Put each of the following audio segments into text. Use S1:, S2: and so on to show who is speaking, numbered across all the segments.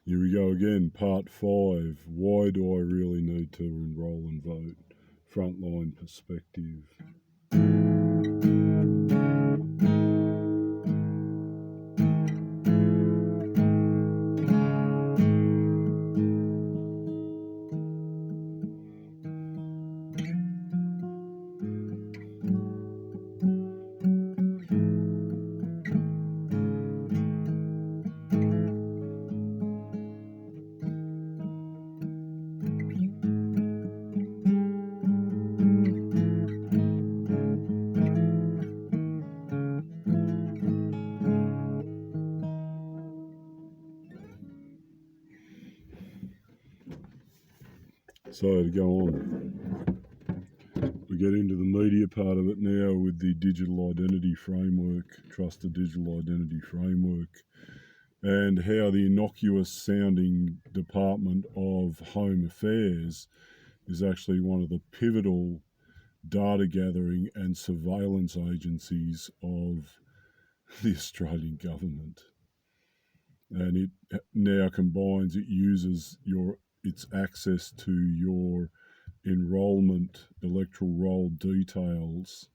S1: Here we go again, part 5. Why do I really need to enrol and vote? Frontline perspective. So to go on, we get into the media part of it now with the digital identity framework, trusted digital identity framework, and how the innocuous sounding Department of Home Affairs is actually one of the pivotal data gathering and surveillance agencies of the Australian government. And it now combines, it uses its access to your enrolment electoral roll details,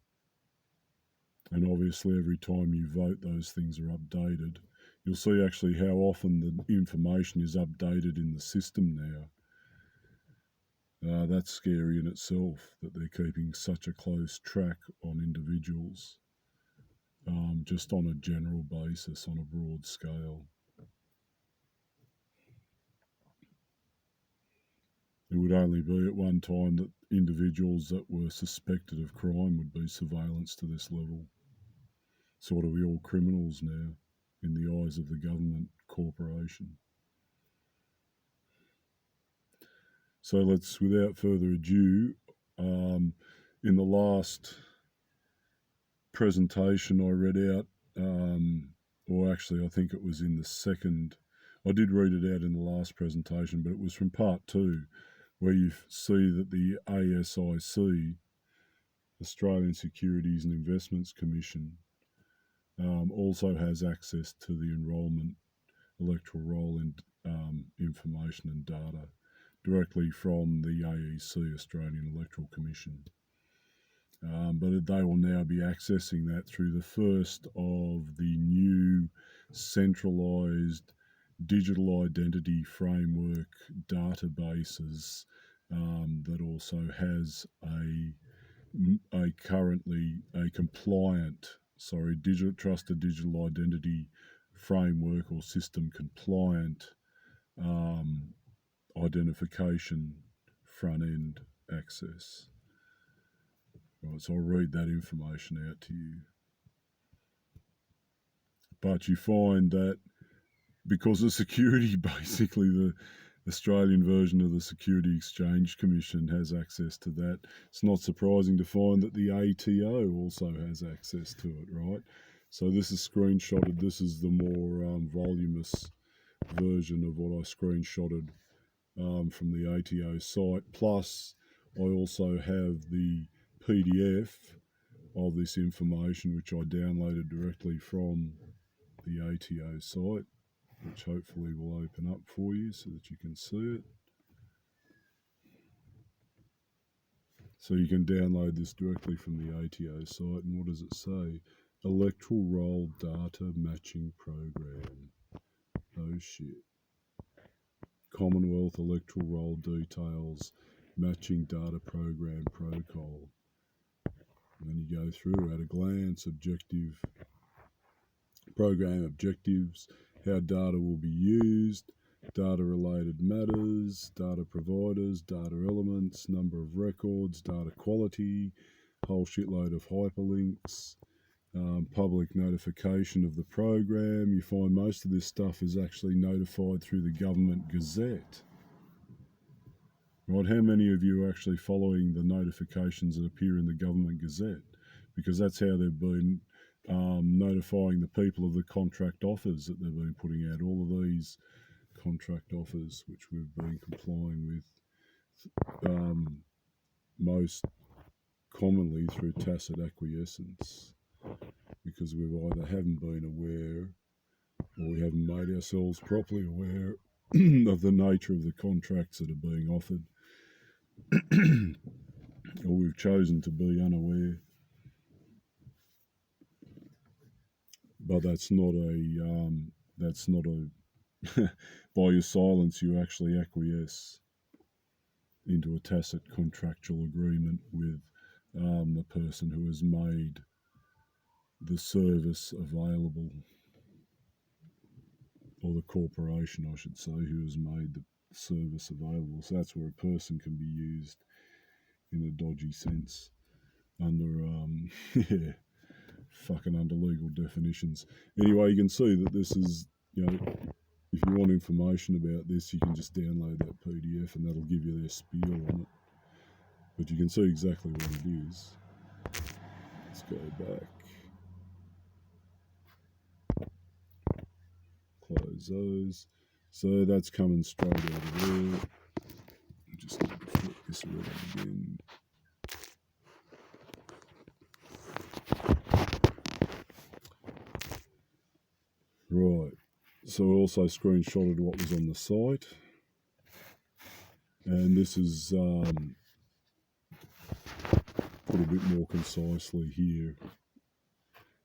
S1: and obviously every time you vote those things are updated. You'll see actually how often the information is updated in the system now. That's scary in itself, that they're keeping such a close track on individuals, just on a general basis, on a broad scale. It would only be at one time that individuals that were suspected of crime would be surveillanced to this level. Sort of all criminals now in the eyes of the government corporation. So let's, without further ado, in the last presentation I read out, or actually I think it was in the second, I did read it out in the last presentation, but it was from part 2, where you see that the ASIC, Australian Securities and Investments Commission, also has access to the enrolment electoral roll and information and data directly from the AEC, Australian Electoral Commission. But they will now be accessing that through the first of the new centralised digital identity framework databases that also has a trusted digital identity framework or system compliant identification front end access. Right, so I'll read that information out to you. But you find that because of security, basically the Australian version of the Security Exchange Commission has access to that. It's not surprising to find that the ATO also has access to it, right? So this is screenshotted. This is the more voluminous version of what I screenshotted from the ATO site. Plus, I also have the PDF of this information, which I downloaded directly from the ATO site, which hopefully will open up for you so that you can see it. So you can download this directly from the ATO site. And what does it say? Electoral roll data matching program. Oh shit. Commonwealth electoral roll details matching data program protocol. And then you go through at a glance, program objectives, how data will be used, data related matters, data providers, data elements, number of records, data quality, whole shitload of hyperlinks, public notification of the program. You find most of this stuff is actually notified through the government gazette. Right, how many of you are actually following the notifications that appear in the government gazette? Because that's how they've been notifying the people of the contract offers that they've been putting out. All of these contract offers, which we've been complying with, most commonly through tacit acquiescence, because we've either haven't been aware or we haven't made ourselves properly aware of the nature of the contracts that are being offered, or we've chosen to be unaware. But that's not a by your silence you actually acquiesce into a tacit contractual agreement with the person who has made the service available, or the corporation, I should say, who has made the service available. So that's where a person can be used in a dodgy sense under under legal definitions. Anyway, you can see that this is, if you want information about this, you can just download that PDF and that'll give you their spiel on it. But you can see exactly what it is. Let's go back. Close those. So that's coming straight out of there. Just need to flip this around again. Right. So I also screenshotted what was on the site. And this is put a bit more concisely here.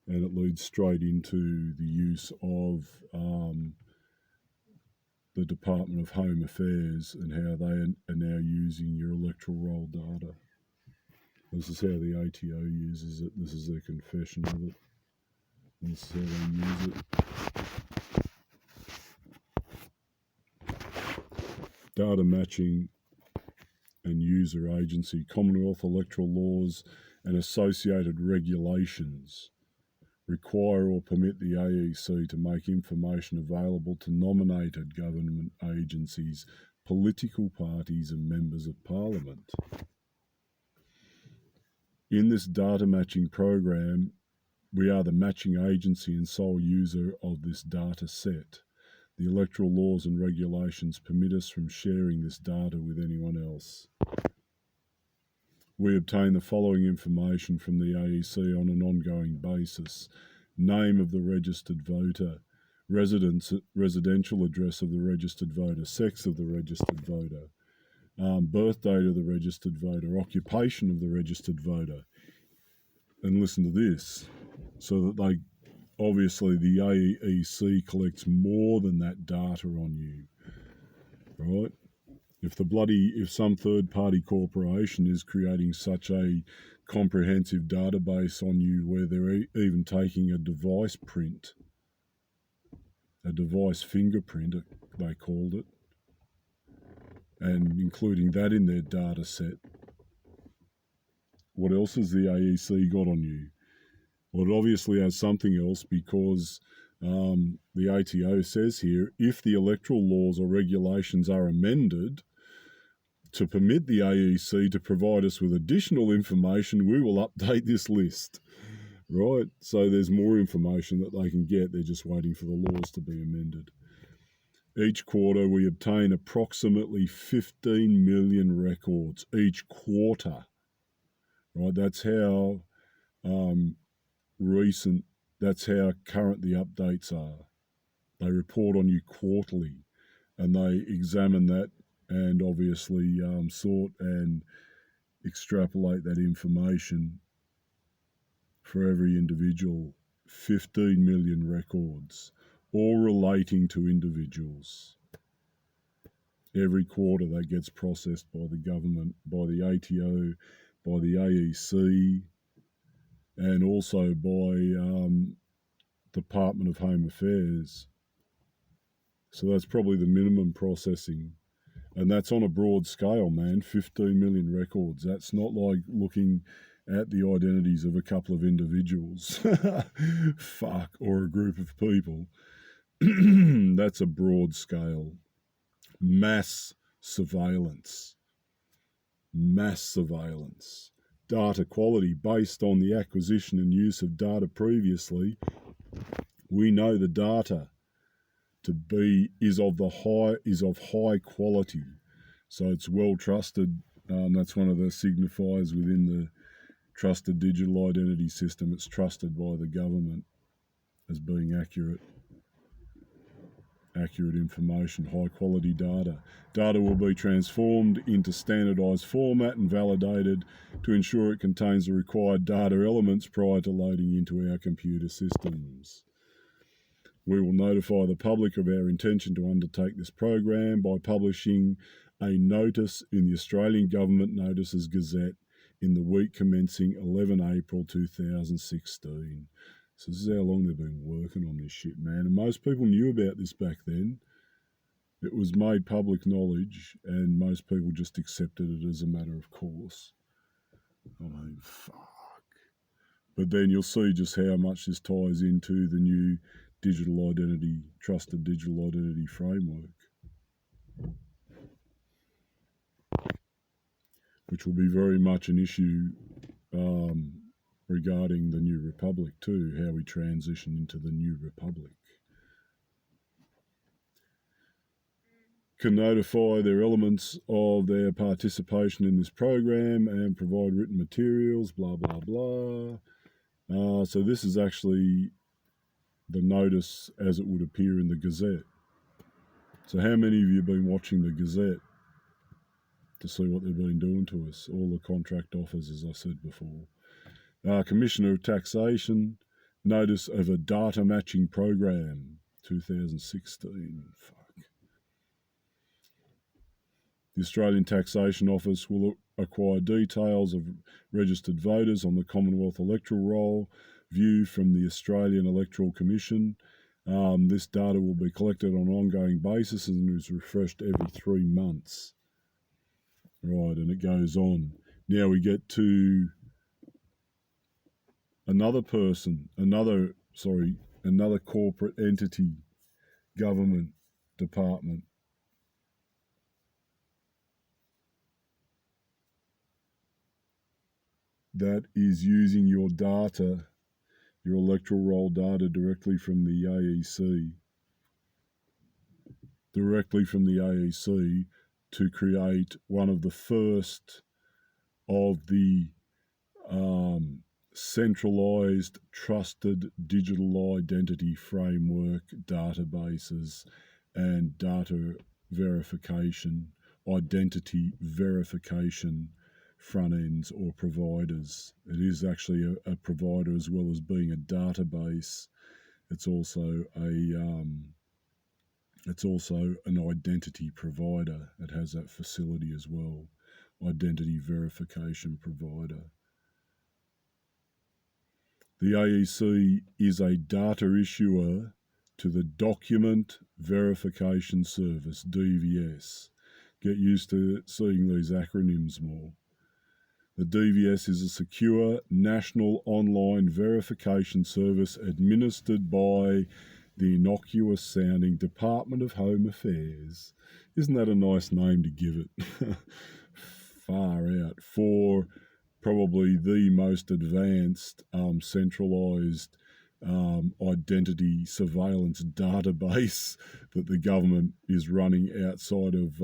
S1: And it leads straight into the use of the Department of Home Affairs and how they are now using your electoral roll data. This is how the ATO uses it. This is their confession of it. This is how they use it. Data matching and user agency, Commonwealth electoral laws and associated regulations require or permit the AEC to make information available to nominated government agencies, political parties and members of Parliament. In this data matching program, we are the matching agency and sole user of this data set. The electoral laws and regulations permit us from sharing this data with anyone else. We obtain the following information from the AEC on an ongoing basis: name of the registered voter, residential address of the registered voter, sex of the registered voter, birth date of the registered voter, occupation of the registered voter. And listen to this, so that obviously the AEC collects more than that data on you, right? If some third-party corporation is creating such a comprehensive database on you where they're even taking a device fingerprint, they called it, and including that in their data set, what else has the AEC got on you? Well, it obviously has something else, because the ATO says here, if the electoral laws or regulations are amended to permit the AEC to provide us with additional information, we will update this list. Right? So there's more information that they can get. They're just waiting for the laws to be amended. Each quarter, we obtain approximately 15 million records each quarter. Right? That's how that's how current the updates are. They report on you quarterly, and they examine that and obviously sort and extrapolate that information for every individual. 15 million records, all relating to individuals. Every quarter that gets processed by the government, by the ATO, by the AEC, and also by Department of Home Affairs. So that's probably the minimum processing. And that's on a broad scale, man, 15 million records. That's not like looking at the identities of a couple of individuals, or a group of people. That's a broad scale. Mass surveillance. Data quality based on the acquisition and use of data previously. We know the data is of high quality, so it's well trusted. That's one of the signifiers within the trusted digital identity system. It's trusted by the government as being accurate. accurate information, high quality data. Data will be transformed into standardised format and validated to ensure it contains the required data elements prior to loading into our computer systems. We will notify the public of our intention to undertake this program by publishing a notice in the Australian Government Notices Gazette in the week commencing 11 April 2016. So this is how long they've been working on this shit, man. And most people knew about this back then. It was made public knowledge and most people just accepted it as a matter of course. I mean, fuck. But then you'll see just how much this ties into the new digital identity, trusted digital identity framework, which will be very much an issue regarding the new republic too, how we transition into the new republic. Can notify their elements of their participation in this program and provide written materials, blah, blah, blah. So this is actually the notice as it would appear in the Gazette. So how many of you have been watching the Gazette to see what they've been doing to us? All the contract offers, as I said before. Commissioner of Taxation, notice of a data matching program, 2016. Fuck. The Australian Taxation Office will acquire details of registered voters on the Commonwealth electoral roll view from the Australian Electoral Commission. This data will be collected on an ongoing basis and is refreshed every 3 months. Right, and it goes on. Now we get to another person, another corporate entity, government department, that is using your data, your electoral roll data directly from the AEC, to create one of the first of the centralised trusted digital identity framework databases and data verification, identity verification front ends or providers. It is actually a provider as well as being a database. It's also an identity provider. It has that facility as well. Identity verification provider. The AEC is a data issuer to the Document Verification Service, DVS. Get used to seeing these acronyms more. The DVS is a secure national online verification service administered by the innocuous sounding Department of Home Affairs. Isn't that a nice name to give it? Far out. For probably the most advanced centralised identity surveillance database that the government is running outside of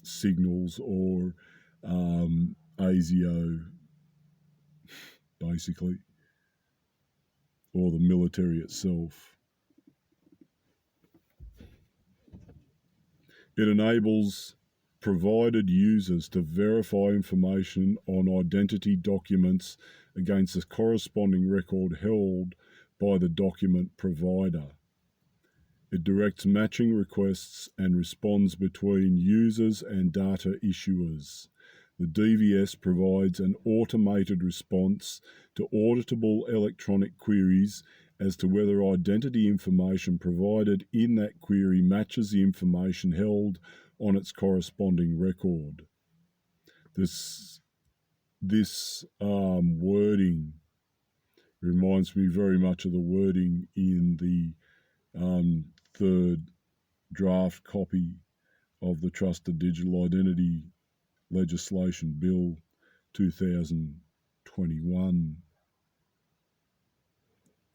S1: Signals or ASIO, basically, or the military itself. It enables provided users to verify information on identity documents against a corresponding record held by the document provider. It directs matching requests and responds between users and data issuers. The DVS provides an automated response to auditable electronic queries as to whether identity information provided in that query matches the information held on its corresponding record. This wording reminds me very much of the wording in the third draft copy of the Trusted Digital Identity Legislation Bill 2021,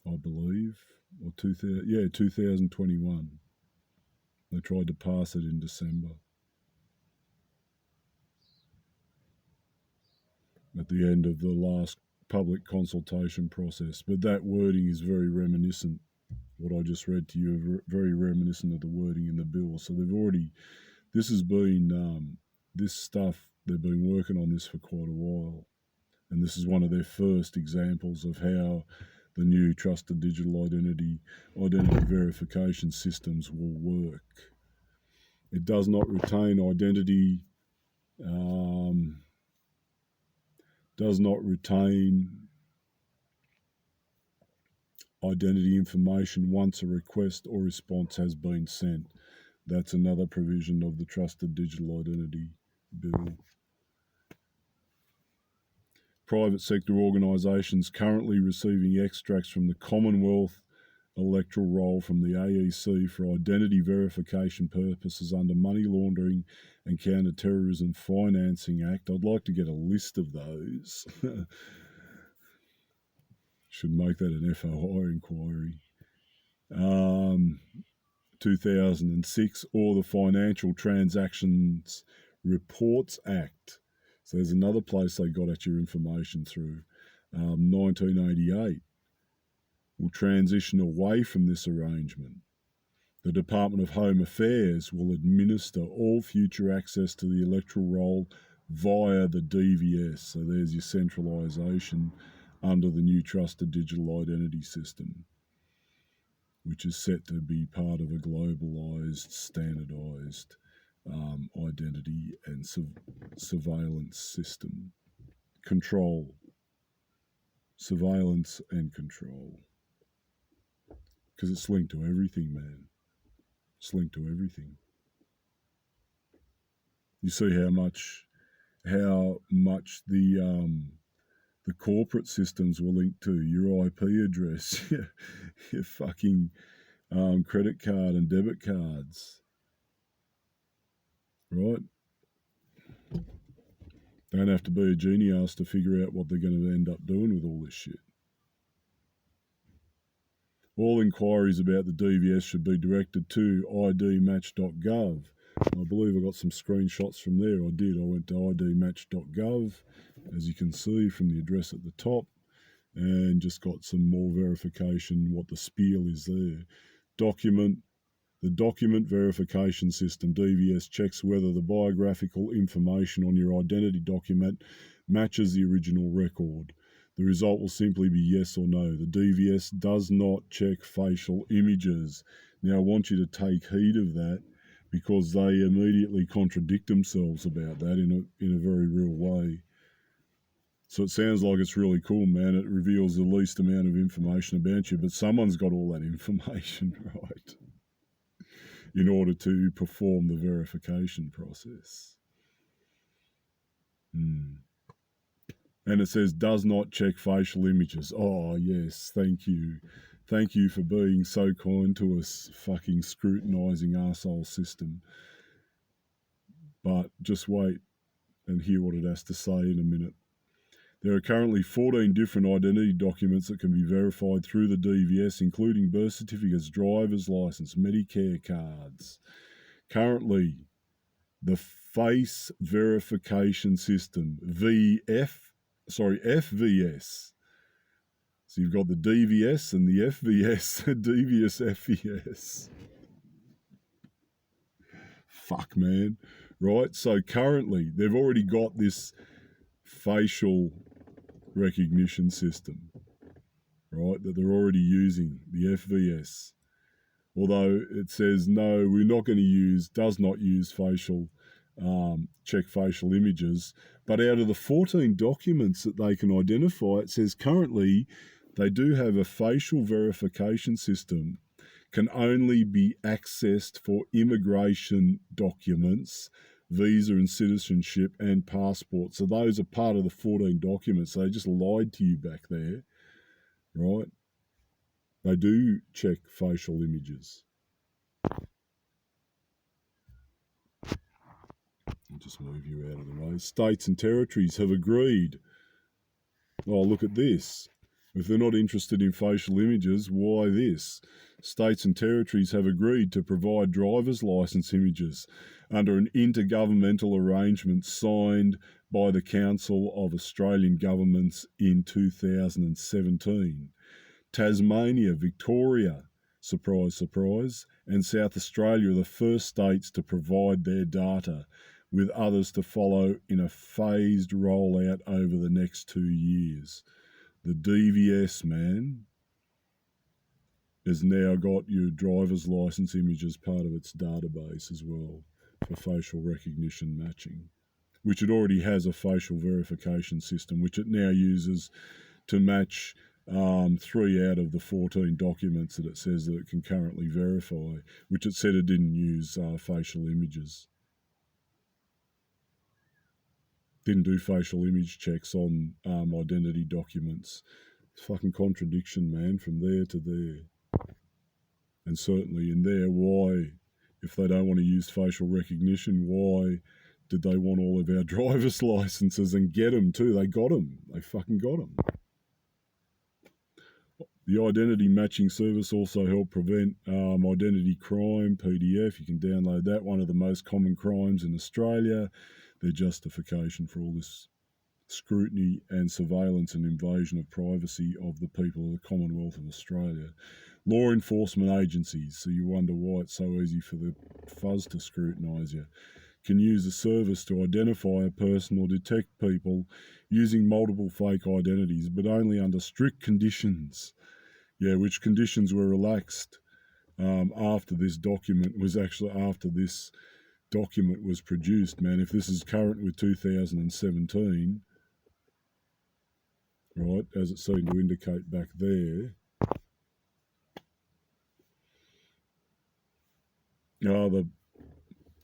S1: I believe, or 2021. They tried to pass it in December. At the end of the last public consultation process. But that wording is very reminiscent What I just read to you, very reminiscent of the wording in the bill. So they've already, this has been, this stuff, they've been working on this for quite a while. And this is one of their first examples of how the new trusted digital identity verification systems will work. It does not retain identity, information once a request or response has been sent. That's another provision of the Trusted Digital Identity Bill. Private sector organisations currently receiving extracts from the Commonwealth electoral roll from the AEC for identity verification purposes under Money Laundering and Counter-Terrorism Financing Act. I'd like to get a list of those. Should make that an FOI inquiry. 2006, or the Financial Transactions Reports Act. So there's another place they got at your information through. 1988 will transition away from this arrangement. The Department of Home Affairs will administer all future access to the electoral roll via the DVS. So there's your centralisation under the new Trusted Digital Identity System, which is set to be part of a globalised, standardised identity and surveillance system. Control. Surveillance and control. Because it's linked to everything, man. It's linked to everything. You see how much the corporate systems were linked to your IP address, your fucking credit card and debit cards, right? Don't have to be a genius to figure out what they're going to end up doing with all this shit. All inquiries about the DVS should be directed to idmatch.gov. I believe I got some screenshots from there. I did. I went to idmatch.gov, as you can see from the address at the top, and just got some more verification, what the spiel is there. The document verification system, DVS, checks whether the biographical information on your identity document matches the original record. The result will simply be yes or no. The DVS does not check facial images. Now, I want you to take heed of that, because they immediately contradict themselves about that in a very real way. So it sounds like it's really cool, man. It reveals the least amount of information about you, but someone's got all that information, right, in order to perform the verification process. And it says, does not check facial images. Oh, yes, thank you. Thank you for being so kind to us, fucking scrutinising arsehole system. But just wait and hear what it has to say in a minute. There are currently 14 different identity documents that can be verified through the DVS, including birth certificates, driver's licence, Medicare cards. Currently, the face verification system, FVS. So you've got the DVS and the FVS, DVS FVS. Fuck, man. Right? So currently, they've already got this facial recognition system, right, that they're already using, the FVS. Although it says, no, we're not going to use, does not use check facial images. But out of the 14 documents that they can identify, it says currently they do have a facial verification system, can only be accessed for immigration documents, visa and citizenship, and passport. So those are part of the 14 documents. They just lied to you back there, right? They do check facial images. I'll just move you out of the way. States and territories have agreed. Oh, look at this. If they're not interested in facial images, why this? States and territories have agreed to provide driver's licence images under an intergovernmental arrangement signed by the Council of Australian Governments in 2017. Tasmania, Victoria, surprise, surprise, and South Australia are the first states to provide their data, with others to follow in a phased rollout over the next 2 years. The DVS, man, has now got your driver's license image as part of its database as well for facial recognition matching, which it already has a facial verification system, which it now uses to match 3 out of the 14 documents that it says that it can currently verify, which it said it didn't use facial images. Didn't do facial image checks on identity documents. It's fucking contradiction, man, from there to there. And certainly in there, why, if they don't want to use facial recognition, why did they want all of our driver's licenses and get them too? They got them. They fucking got them. The identity matching service also helped prevent identity crime, PDF. You can download that, one of the most common crimes in Australia. Their justification for all this scrutiny and surveillance and invasion of privacy of the people of the Commonwealth of Australia. Law enforcement agencies, so you wonder why it's so easy for the fuzz to scrutinise you, can use a service to identify a person or detect people using multiple fake identities, but only under strict conditions. Yeah, which conditions were relaxed after this document was produced, man. If this is current with 2017, right, as it seemed to indicate back there, the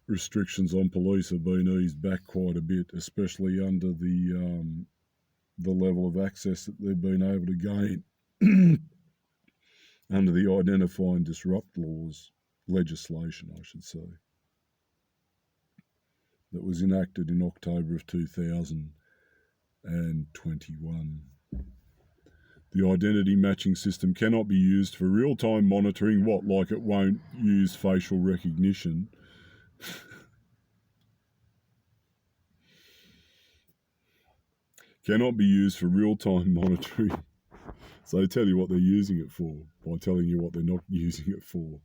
S1: restrictions on police have been eased back quite a bit, especially under the level of access that they've been able to gain under the Identify and Disrupt legislation, I should say, that was enacted in October of 2021. The identity matching system cannot be used for real-time monitoring. What, like it won't use facial recognition? Cannot be used for real-time monitoring. So they tell you what they're using it for by telling you what they're not using it for.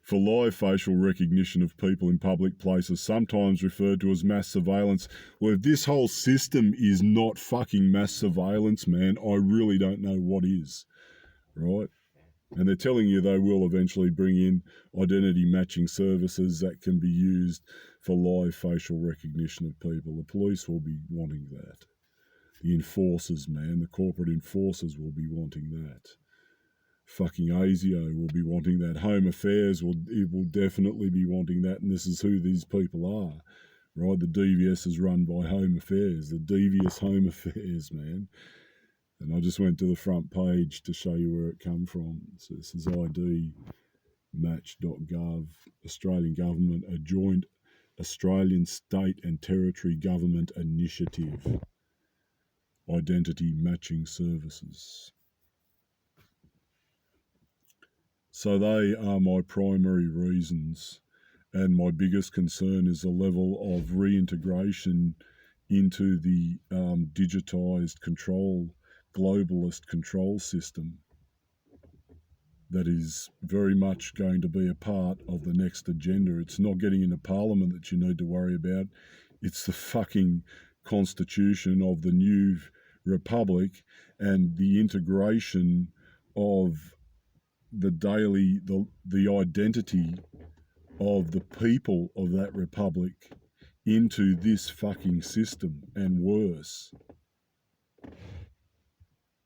S1: For live facial recognition of people in public places, sometimes referred to as mass surveillance. Well, if this whole system is not fucking mass surveillance, man, I really don't know what is, right? And they're telling you they will eventually bring in identity matching services that can be used for live facial recognition of people. The police will be wanting that. The enforcers, man, the corporate enforcers will be wanting that. Fucking ASIO will be wanting that. Home Affairs will definitely be wanting that, and this is who these people are, right? The DVS is run by Home Affairs, the devious Home Affairs, man. And I just went to the front page to show you where it come from. So this is idmatch.gov, Australian Government, a joint Australian state and territory government initiative. Identity matching services. So they are my primary reasons, and my biggest concern is the level of reintegration into the digitised control, globalist control system that is very much going to be a part of the next agenda. It's not getting into Parliament that you need to worry about. It's the fucking constitution of the new republic and the integration of the identity of the people of that republic into this fucking system and worse.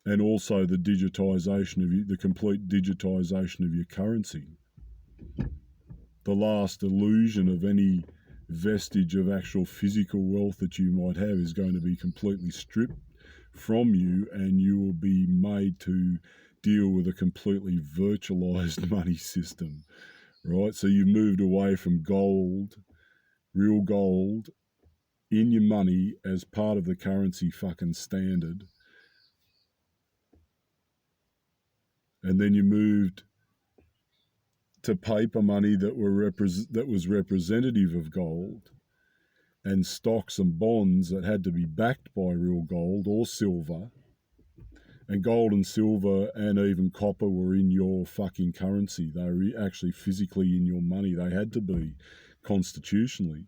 S1: And also the complete digitisation of your currency. The last illusion of any vestige of actual physical wealth that you might have is going to be completely stripped from you, and you will be made to deal with a completely virtualised money system, right? So you moved away from gold, real gold, in your money as part of the currency fucking standard. And then you moved to paper money that was representative of gold, and stocks and bonds that had to be backed by real gold or silver. And gold and silver and even copper were in your fucking currency. They were actually physically in your money. They had to be constitutionally.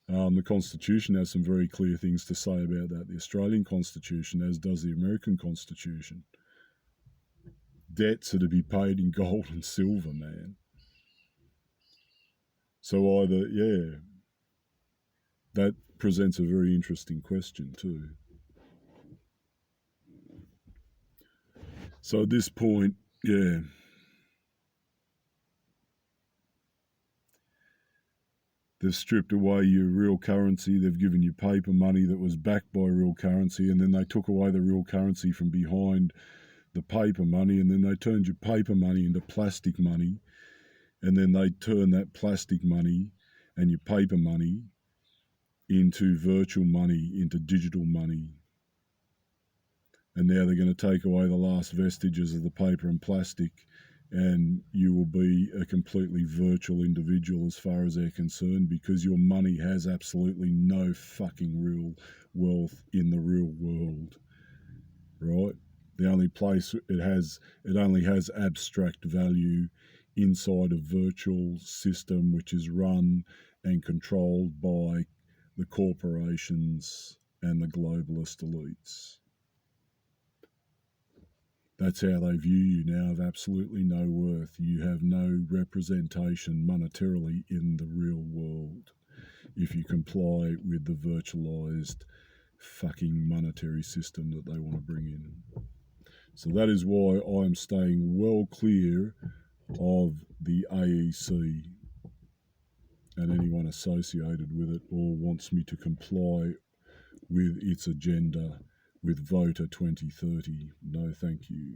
S1: The Constitution has some very clear things to say about that. The Australian Constitution, as does the American Constitution. Debts are to be paid in gold and silver, man. So either, yeah, that presents a very interesting question too. So at this point, yeah, they've stripped away your real currency. They've given you paper money that was backed by real currency, and then they took away the real currency from behind the paper money, and then they turned your paper money into plastic money, and then they turned that plastic money and your paper money into virtual money, into digital money. And now they're going to take away the last vestiges of the paper and plastic, and you will be a completely virtual individual as far as they're concerned, because your money has absolutely no fucking real wealth in the real world, right? The only place it only has abstract value inside a virtual system which is run and controlled by the corporations and the globalist elites. That's how they view you now, of absolutely no worth. You have no representation monetarily in the real world if you comply with the virtualized fucking monetary system that they want to bring in. So that is why I'm staying well clear of the AEC and anyone associated with it or wants me to comply with its agenda with Voter 2030. No, thank you.